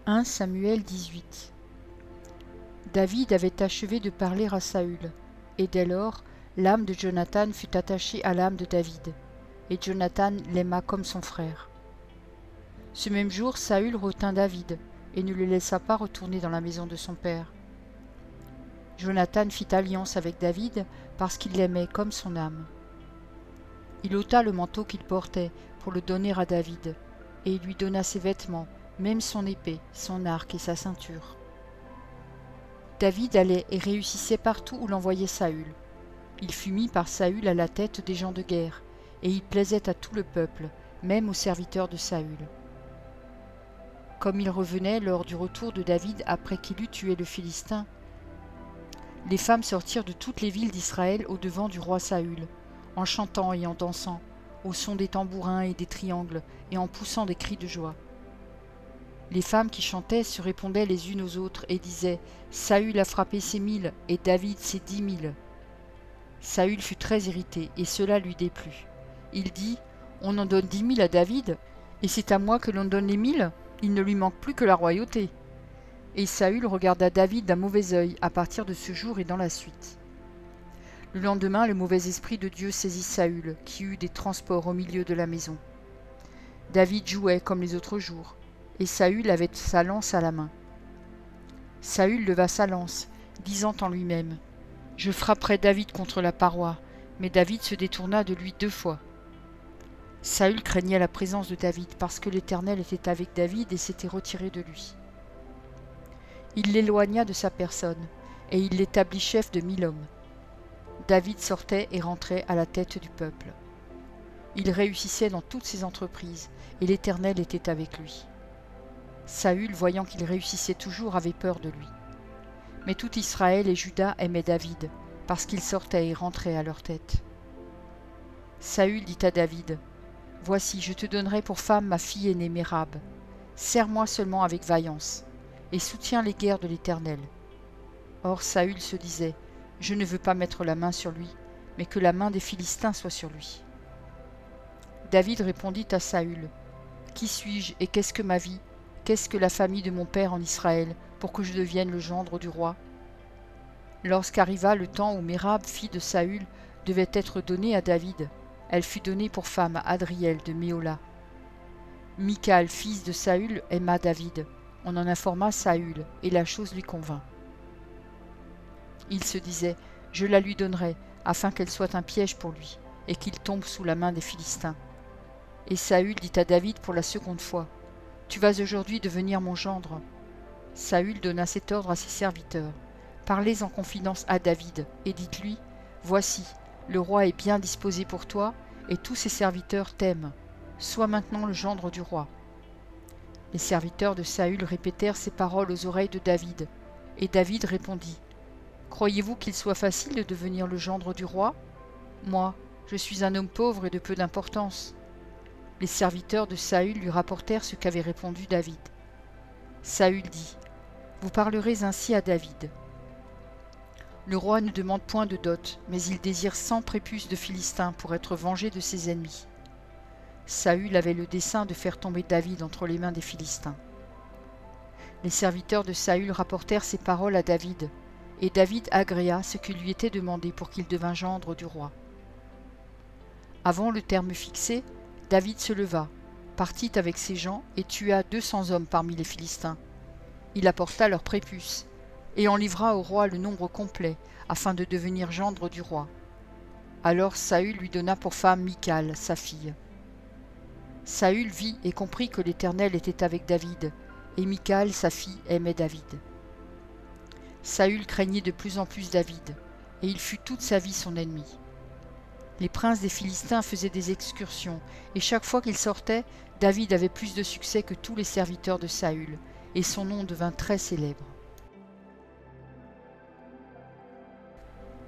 1 Samuel 18. David avait achevé de parler à Saül, et dès lors, l'âme de Jonathan fut attachée à l'âme de David, et Jonathan l'aima comme son frère. Ce même jour, Saül retint David, et ne le laissa pas retourner dans la maison de son père. Jonathan fit alliance avec David parce qu'il l'aimait comme son âme. Il ôta le manteau qu'il portait pour le donner à David, et il lui donna ses vêtements, même son épée, son arc et sa ceinture. David allait et réussissait partout où l'envoyait Saül. Il fut mis par Saül à la tête des gens de guerre, et il plaisait à tout le peuple, même aux serviteurs de Saül. Comme il revenait lors du retour de David après qu'il eut tué le Philistin, les femmes sortirent de toutes les villes d'Israël au-devant du roi Saül, en chantant et en dansant, au son des tambourins et des triangles, et en poussant des cris de joie. Les femmes qui chantaient se répondaient les unes aux autres et disaient « Saül a frappé ses 1000 et David ses 10 000 ». Saül fut très irrité et cela lui déplut. Il dit « On en donne 10 000 à David, et c'est à moi que l'on donne les 1000, il ne lui manque plus que la royauté. » Et Saül regarda David d'un mauvais œil à partir de ce jour et dans la suite. Le lendemain, le mauvais esprit de Dieu saisit Saül, qui eut des transports au milieu de la maison. David jouait comme les autres jours, et Saül avait sa lance à la main. Saül leva sa lance, disant en lui-même « Je frapperai David contre la paroi », mais David se détourna de lui 2 fois. Saül craignait la présence de David, parce que l'Éternel était avec David et s'était retiré de lui. Il l'éloigna de sa personne, et il l'établit chef de 1000 hommes. David sortait et rentrait à la tête du peuple. Il réussissait dans toutes ses entreprises, et l'Éternel était avec lui. Saül, voyant qu'il réussissait toujours, avait peur de lui. Mais tout Israël et Juda aimaient David, parce qu'il sortait et rentrait à leur tête. Saül dit à David, « Voici, je te donnerai pour femme ma fille aînée Mérab. Sers-moi seulement avec vaillance, et soutiens les guerres de l'Éternel. » Or Saül se disait, « Je ne veux pas mettre la main sur lui, mais que la main des Philistins soit sur lui. » David répondit à Saül, « Qui suis-je et qu'est-ce que ma vie? Qu'est-ce que la famille de mon père en Israël, pour que je devienne le gendre du roi ?» Lorsqu'arriva le temps où Mérab, fille de Saül, devait être donnée à David, elle fut donnée pour femme à Adriel de Méhola. Michal, fils de Saül, aima David. On en informa Saül, et la chose lui convint. Il se disait, « Je la lui donnerai, afin qu'elle soit un piège pour lui, et qu'il tombe sous la main des Philistins. » Et Saül dit à David pour la seconde fois, « Tu vas aujourd'hui devenir mon gendre. » Saül donna cet ordre à ses serviteurs, « Parlez en confidence à David, et dites-lui, « Voici, le roi est bien disposé pour toi, et tous ses serviteurs t'aiment. Sois maintenant le gendre du roi. » Les serviteurs de Saül répétèrent ces paroles aux oreilles de David, et David répondit, « Croyez-vous qu'il soit facile de devenir le gendre du roi? Moi, je suis un homme pauvre et de peu d'importance. » Les serviteurs de Saül lui rapportèrent ce qu'avait répondu David. Saül dit, « Vous parlerez ainsi à David. Le roi ne demande point de dot, mais il désire 100 prépuces de Philistins pour être vengé de ses ennemis. » Saül avait le dessein de faire tomber David entre les mains des Philistins. Les serviteurs de Saül rapportèrent ces paroles à David, et David agréa ce qui lui était demandé pour qu'il devînt gendre du roi. Avant le terme fixé, David se leva, partit avec ses gens et tua 200 hommes parmi les Philistins. Il apporta leurs prépuces, et en livra au roi le nombre complet, afin de devenir gendre du roi. Alors Saül lui donna pour femme Michal, sa fille. Saül vit et comprit que l'Éternel était avec David, et Michal, sa fille, aimait David. Saül craignait de plus en plus David, et il fut toute sa vie son ennemi. Les princes des Philistins faisaient des excursions, et chaque fois qu'ils sortaient, David avait plus de succès que tous les serviteurs de Saül, et son nom devint très célèbre.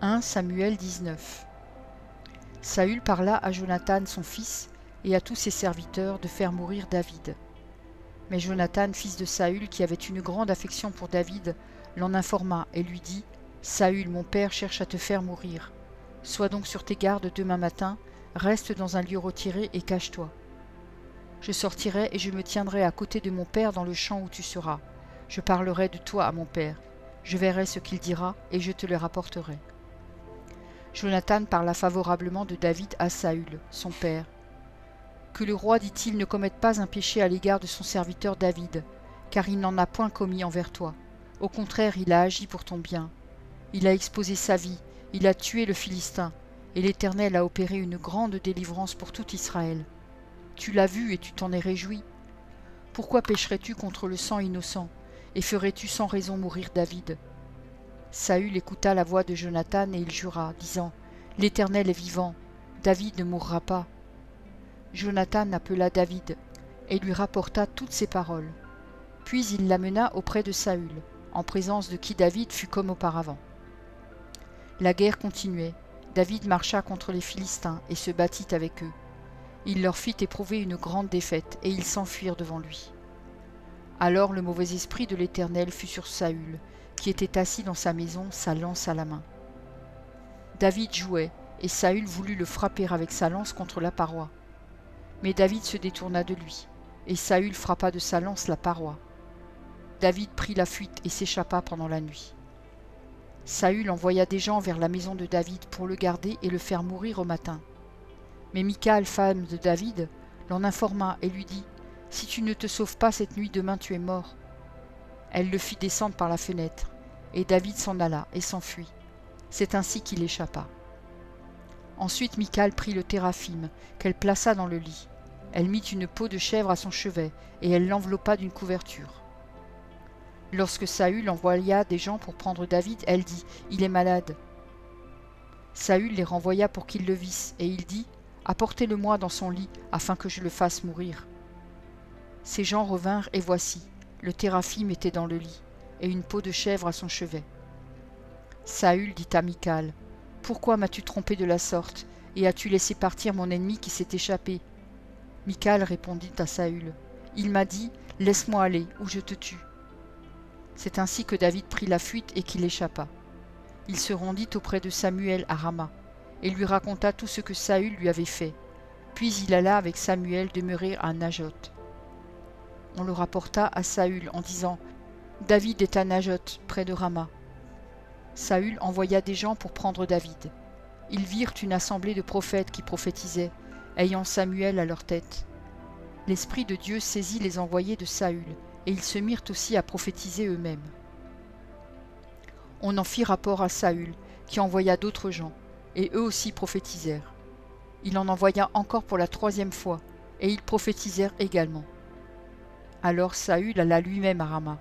1 Samuel 19. Saül parla à Jonathan son fils, et à tous ses serviteurs de faire mourir David. Mais Jonathan, fils de Saül, qui avait une grande affection pour David, l'en informa et lui dit « Saül, mon père, cherche à te faire mourir. Sois donc sur tes gardes demain matin, reste dans un lieu retiré et cache-toi. » Je sortirai et je me tiendrai à côté de mon père dans le champ où tu seras. Je parlerai de toi à mon père. Je verrai ce qu'il dira et je te le rapporterai. » Jonathan parla favorablement de David à Saül, son père. « Que le roi, dit-il, ne commette pas un péché à l'égard de son serviteur David, car il n'en a point commis envers toi. Au contraire, il a agi pour ton bien. Il a exposé sa vie, il a tué le Philistin, et l'Éternel a opéré une grande délivrance pour tout Israël. Tu l'as vu et tu t'en es réjoui. Pourquoi pécherais-tu contre le sang innocent, et ferais-tu sans raison mourir David ?» Saül écouta la voix de Jonathan et il jura, disant, « L'Éternel est vivant, David ne mourra pas. » Jonathan appela David et lui rapporta toutes ces paroles. Puis il l'amena auprès de Saül, en présence de qui David fut comme auparavant. La guerre continuait. David marcha contre les Philistins et se battit avec eux. Il leur fit éprouver une grande défaite, et ils s'enfuirent devant lui. Alors le mauvais esprit de l'Éternel fut sur Saül, qui était assis dans sa maison, sa lance à la main. David jouait, et Saül voulut le frapper avec sa lance contre la paroi. Mais David se détourna de lui, et Saül frappa de sa lance la paroi. David prit la fuite et s'échappa pendant la nuit. Saül envoya des gens vers la maison de David pour le garder et le faire mourir au matin. Mais Michal, femme de David, l'en informa et lui dit, « Si tu ne te sauves pas cette nuit, demain tu es mort. » Elle le fit descendre par la fenêtre, et David s'en alla et s'enfuit. C'est ainsi qu'il échappa. Ensuite Michal prit le téraphim, qu'elle plaça dans le lit. Elle mit une peau de chèvre à son chevet, et elle l'enveloppa d'une couverture. Lorsque Saül envoya des gens pour prendre David, elle dit, « Il est malade. » Saül les renvoya pour qu'ils le vissent, et il dit, « Apportez-le-moi dans son lit, afin que je le fasse mourir. » Ces gens revinrent, et voici, le téraphim était dans le lit, et une peau de chèvre à son chevet. Saül dit à Michal, « Pourquoi m'as-tu trompé de la sorte, et as-tu laissé partir mon ennemi qui s'est échappé ?» Michal répondit à Saül, « Il m'a dit, laisse-moi aller, ou je te tue. » C'est ainsi que David prit la fuite et qu'il échappa. Il se rendit auprès de Samuel à Rama, et lui raconta tout ce que Saül lui avait fait. Puis il alla avec Samuel demeurer à Najoth. On le rapporta à Saül en disant, « David est à Najoth, près de Rama. » Saül envoya des gens pour prendre David. Ils virent une assemblée de prophètes qui prophétisaient, ayant Samuel à leur tête. L'Esprit de Dieu saisit les envoyés de Saül, et ils se mirent aussi à prophétiser eux-mêmes. On en fit rapport à Saül, qui envoya d'autres gens, et eux aussi prophétisèrent. Il en envoya encore pour la 3e fois, et ils prophétisèrent également. Alors Saül alla lui-même à Rama.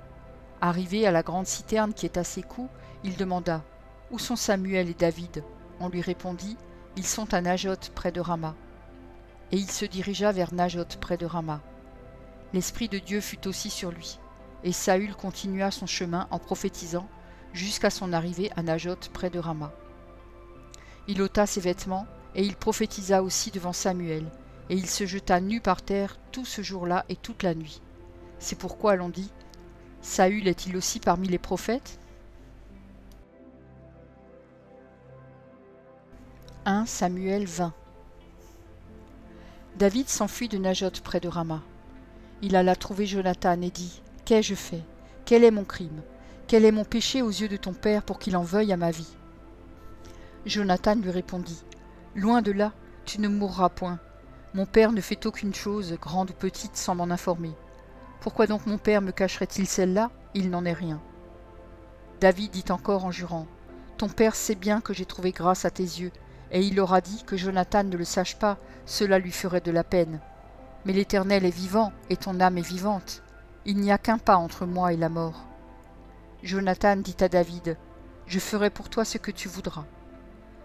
Arrivé à la grande citerne qui est à ses coups, il demanda, « Où sont Samuel et David ?» On lui répondit, « Ils sont à Najoth près de Rama. » Et il se dirigea vers Najoth près de Rama. L'Esprit de Dieu fut aussi sur lui, et Saül continua son chemin en prophétisant jusqu'à son arrivée à Najoth près de Rama. Il ôta ses vêtements, et il prophétisa aussi devant Samuel, et il se jeta nu par terre tout ce jour-là et toute la nuit. C'est pourquoi l'on dit, Saül est-il aussi parmi les prophètes ? 1 Samuel 20. David s'enfuit de Najoth près de Rama. Il alla trouver Jonathan et dit, « Qu'ai-je fait ? Quel est mon crime ? Quel est mon péché aux yeux de ton père pour qu'il en veuille à ma vie ?» Jonathan lui répondit, « Loin de là, tu ne mourras point. Mon père ne fait aucune chose, grande ou petite, sans m'en informer. Pourquoi donc mon père me cacherait-il celle-là ? Il n'en est rien. » David dit encore en jurant, « Ton père sait bien que j'ai trouvé grâce à tes yeux, et il aura dit que Jonathan ne le sache pas, cela lui ferait de la peine. Mais l'Éternel est vivant, et ton âme est vivante. Il n'y a qu'un pas entre moi et la mort. » Jonathan dit à David, « Je ferai pour toi ce que tu voudras. »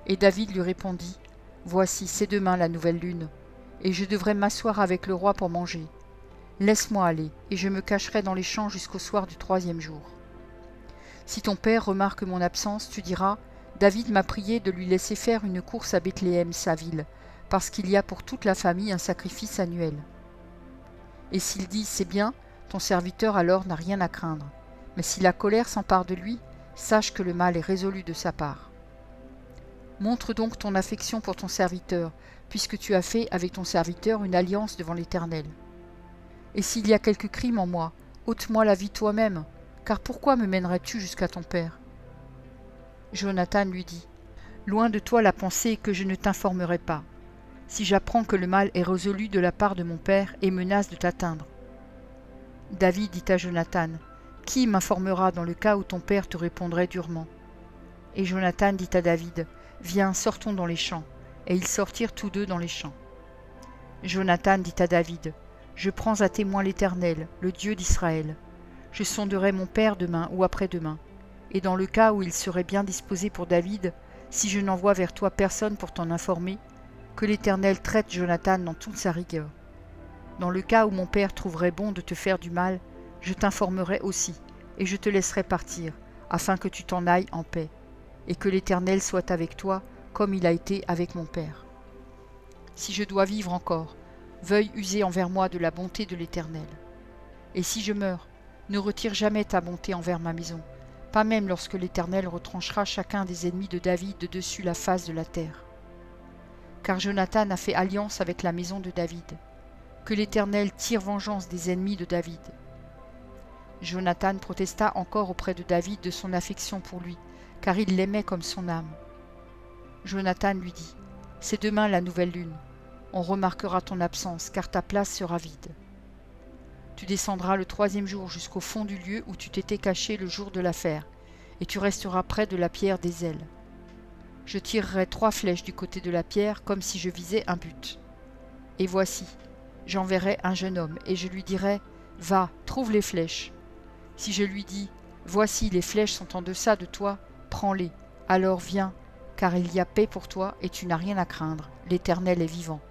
Et David lui répondit, « Voici, c'est demain la nouvelle lune, et je devrais m'asseoir avec le roi pour manger. Laisse-moi aller, et je me cacherai dans les champs jusqu'au soir du 3e jour. Si ton père remarque mon absence, tu diras, David m'a prié de lui laisser faire une course à Bethléem, sa ville, parce qu'il y a pour toute la famille un sacrifice annuel. Et s'il dit, c'est bien, ton serviteur alors n'a rien à craindre. Mais si la colère s'empare de lui, sache que le mal est résolu de sa part. Montre donc ton affection pour ton serviteur, puisque tu as fait avec ton serviteur une alliance devant l'Éternel. Et s'il y a quelque crime en moi, ôte-moi la vie toi-même, car pourquoi me mènerais-tu jusqu'à ton père? Jonathan lui dit, loin de toi la pensée que je ne t'informerai pas, si j'apprends que le mal est résolu de la part de mon père et menace de t'atteindre. David dit à Jonathan, qui m'informera dans le cas où ton père te répondrait durement? Et Jonathan dit à David, viens, sortons dans les champs. Et ils sortirent tous deux dans les champs. Jonathan dit à David, je prends à témoin l'Éternel, le Dieu d'Israël. Je sonderai mon père demain ou après-demain. Et dans le cas où il serait bien disposé pour David, si je n'envoie vers toi personne pour t'en informer, que l'Éternel traite Jonathan dans toute sa rigueur. Dans le cas où mon père trouverait bon de te faire du mal, je t'informerai aussi, et je te laisserai partir, afin que tu t'en ailles en paix, et que l'Éternel soit avec toi, comme il a été avec mon père. Si je dois vivre encore, veuille user envers moi de la bonté de l'Éternel. Et si je meurs, ne retire jamais ta bonté envers ma maison, pas même lorsque l'Éternel retranchera chacun des ennemis de David de dessus la face de la terre. Car Jonathan a fait alliance avec la maison de David. Que l'Éternel tire vengeance des ennemis de David. Jonathan protesta encore auprès de David de son affection pour lui, car il l'aimait comme son âme. Jonathan lui dit, c'est demain la nouvelle lune. On remarquera ton absence, car ta place sera vide. Tu descendras le 3e jour jusqu'au fond du lieu où tu t'étais caché le jour de l'affaire, et tu resteras près de la pierre des ailes. Je tirerai 3 flèches du côté de la pierre, comme si je visais un but. Et voici, j'enverrai un jeune homme, et je lui dirai, va, trouve les flèches. Si je lui dis, voici les flèches sont en deçà de toi, prends-les, alors viens, car il y a paix pour toi, et tu n'as rien à craindre, l'Éternel est vivant.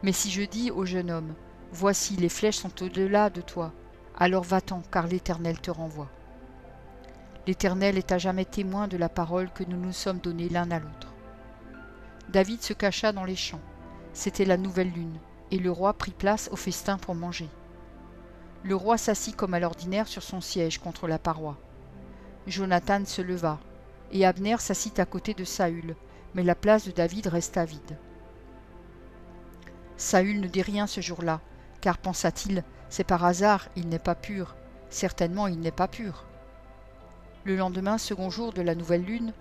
Mais si je dis au jeune homme, voici les flèches sont au-delà de toi, alors va-t'en, car l'Éternel te renvoie. L'Éternel est à jamais témoin de la parole que nous nous sommes donnée l'un à l'autre. David se cacha dans les champs. C'était la nouvelle lune, et le roi prit place au festin pour manger. Le roi s'assit comme à l'ordinaire sur son siège contre la paroi. Jonathan se leva, et Abner s'assit à côté de Saül, mais la place de David resta vide. Saül ne dit rien ce jour-là, car pensa-t-il, c'est par hasard, il n'est pas pur, certainement il n'est pas pur. Le lendemain, second jour de la nouvelle lune,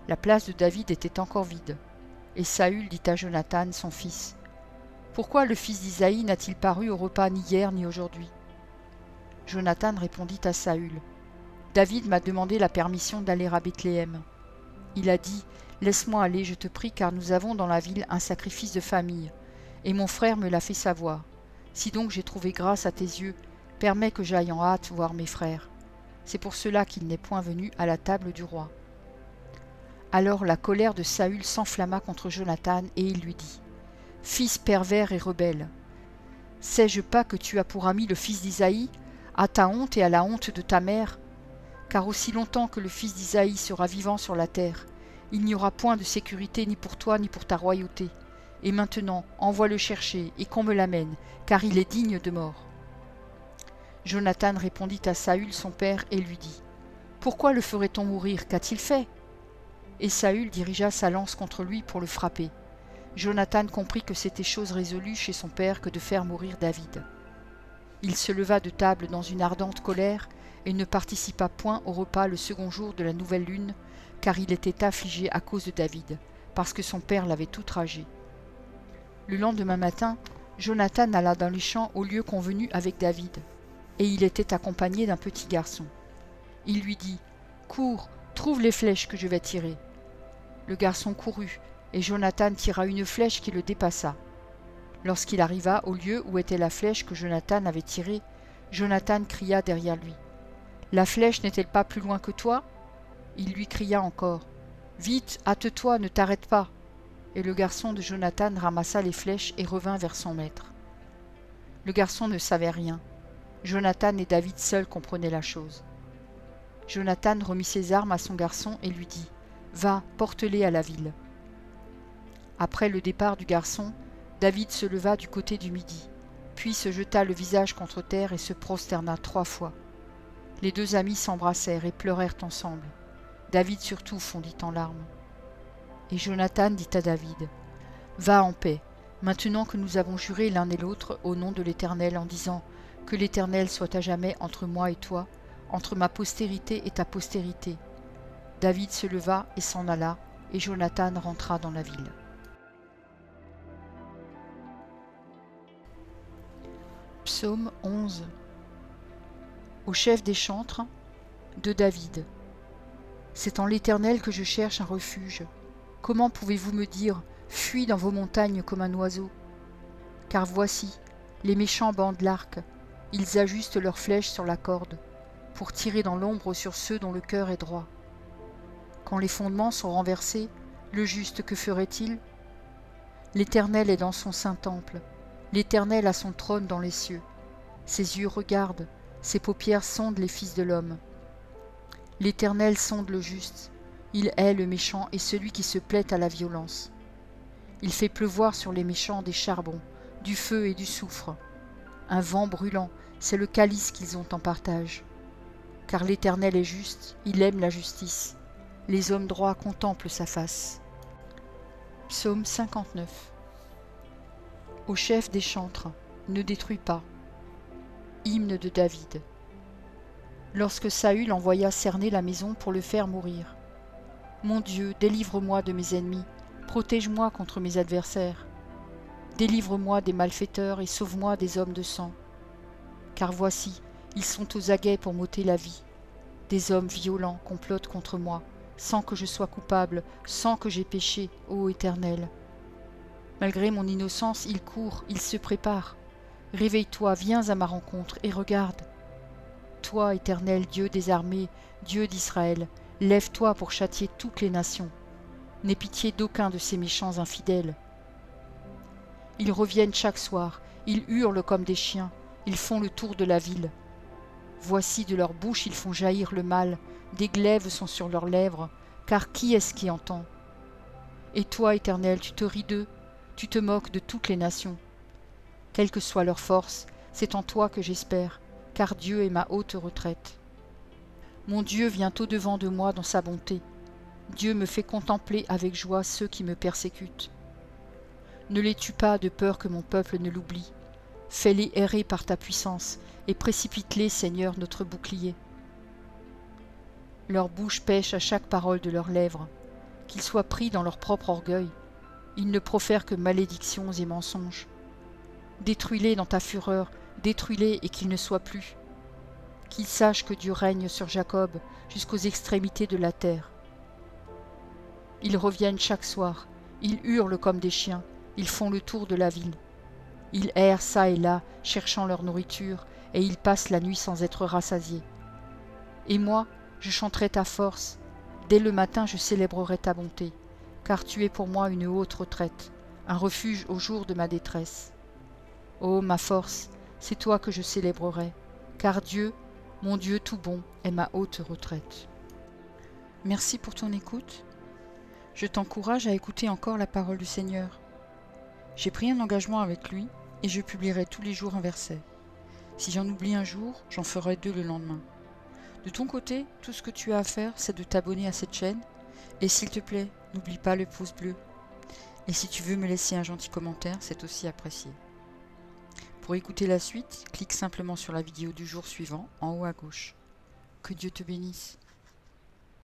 la place de David était encore vide, et Saül dit à Jonathan, son fils, « Pourquoi le fils d'Isaïe n'a-t-il paru au repas ni hier ni aujourd'hui » Jonathan répondit à Saül, « David m'a demandé la permission d'aller à Bethléem. Il a dit, « Laisse-moi aller, je te prie, car nous avons dans la ville un sacrifice de famille, et mon frère me l'a fait savoir. Si donc j'ai trouvé grâce à tes yeux, permets que j'aille en hâte voir mes frères. C'est pour cela qu'il n'est point venu à la table du roi. » Alors la colère de Saül s'enflamma contre Jonathan, et il lui dit, « Fils pervers et rebelle, sais-je pas que tu as pour ami le fils d'Isaïe, à ta honte et à la honte de ta mère? Car aussi longtemps que le fils d'Isaïe sera vivant sur la terre, il n'y aura point de sécurité ni pour toi ni pour ta royauté. Et maintenant, envoie-le chercher, et qu'on me l'amène, car il est digne de mort. » Jonathan répondit à Saül son père et lui dit, « Pourquoi le ferait-on mourir? Qu'a-t-il fait » Et Saül dirigea sa lance contre lui pour le frapper. Jonathan comprit que c'était chose résolue chez son père que de faire mourir David. Il se leva de table dans une ardente colère et ne participa point au repas le second jour de la nouvelle lune, car il était affligé à cause de David, parce que son père l'avait outragé. Le lendemain matin, Jonathan alla dans les champs au lieu convenu avec David, et il était accompagné d'un petit garçon. Il lui dit, « Cours, trouve les flèches que je vais tirer. » Le garçon courut, et Jonathan tira une flèche qui le dépassa. Lorsqu'il arriva au lieu où était la flèche que Jonathan avait tirée, Jonathan cria derrière lui, « La flèche n'est-elle pas plus loin que toi ?» Il lui cria encore, « Vite, hâte-toi, ne t'arrête pas !» Et le garçon de Jonathan ramassa les flèches et revint vers son maître. Le garçon ne savait rien. Jonathan et David seuls comprenaient la chose. Jonathan remit ses armes à son garçon et lui dit, « Va, porte-les à la ville. » Après le départ du garçon, David se leva du côté du midi, puis se jeta le visage contre terre et se prosterna 3 fois. Les 2 amis s'embrassèrent et pleurèrent ensemble. David surtout fondit en larmes. Et Jonathan dit à David, « Va en paix, Maintenant que nous avons juré l'un et l'autre au nom de l'Éternel en disant « Que l'Éternel soit à jamais entre moi et toi, entre ma postérité et ta postérité. » David se leva et s'en alla, et Jonathan rentra dans la ville. Psaume 11. Au chef des chantres, de David. C'est en l'Éternel que je cherche un refuge. Comment pouvez-vous me dire « Fuis dans vos montagnes comme un oiseau » Car voici, les méchants bandent l'arc, ils ajustent leurs flèches sur la corde, pour tirer dans l'ombre sur ceux dont le cœur est droit. Quand les fondements sont renversés, le juste que ferait-il? L'Éternel est dans son saint temple, l'Éternel a son trône dans les cieux. Ses yeux regardent, ses paupières sondent les fils de l'homme. L'Éternel sonde le juste, il hait le méchant et celui qui se plaît à la violence. Il fait pleuvoir sur les méchants des charbons, du feu et du soufre. Un vent brûlant, c'est le calice qu'ils ont en partage. Car l'Éternel est juste, il aime la justice. Les hommes droits contemplent sa face. Psaume 59. Au chef des chantres, ne détruis pas. Hymne de David. Lorsque Saül envoya cerner la maison pour le faire mourir. Mon Dieu, délivre-moi de mes ennemis, protège-moi contre mes adversaires. Délivre-moi des malfaiteurs et sauve-moi des hommes de sang. Car voici, ils sont aux aguets pour m'ôter la vie. Des hommes violents complotent contre moi, sans que je sois coupable, sans que j'aie péché, ô Éternel. Malgré mon innocence, ils courent, ils se préparent. Réveille-toi, viens à ma rencontre et regarde. Toi, Éternel, Dieu des armées, Dieu d'Israël, lève-toi pour châtier toutes les nations. N'aie pitié d'aucun de ces méchants infidèles. Ils reviennent chaque soir, ils hurlent comme des chiens, ils font le tour de la ville. Voici de leur bouche ils font jaillir le mal, des glaives sont sur leurs lèvres, car qui est-ce qui entend? Et toi, Éternel, tu te ris d'eux, tu te moques de toutes les nations. Quelle que soit leur force, c'est en toi que j'espère, car Dieu est ma haute retraite. Mon Dieu vient au-devant de moi dans sa bonté. Dieu me fait contempler avec joie ceux qui me persécutent. Ne les tue pas de peur que mon peuple ne l'oublie. Fais-les errer par ta puissance, et précipite-les, Seigneur, notre bouclier. Leur bouche pêche à chaque parole de leurs lèvres, qu'ils soient pris dans leur propre orgueil. Ils ne profèrent que malédictions et mensonges. Détruis-les dans ta fureur, détruis-les et qu'ils ne soient plus. Qu'ils sachent que Dieu règne sur Jacob jusqu'aux extrémités de la terre. Ils reviennent chaque soir, ils hurlent comme des chiens, ils font le tour de la ville. Ils errent çà et là, cherchant leur nourriture, et ils passent la nuit sans être rassasiés. Et moi, je chanterai ta force, dès le matin je célébrerai ta bonté, car tu es pour moi une haute retraite, un refuge au jour de ma détresse. Ô ma force, c'est toi que je célébrerai, car Dieu, mon Dieu tout bon, est ma haute retraite. Merci pour ton écoute. Je t'encourage à écouter encore la parole du Seigneur. J'ai pris un engagement avec lui et je publierai tous les jours un verset. Si j'en oublie un jour, j'en ferai 2 le lendemain. De ton côté, tout ce que tu as à faire, c'est de t'abonner à cette chaîne. Et s'il te plaît, n'oublie pas le pouce bleu. Et si tu veux me laisser un gentil commentaire, c'est aussi apprécié. Pour écouter la suite, clique simplement sur la vidéo du jour suivant, en haut à gauche. Que Dieu te bénisse.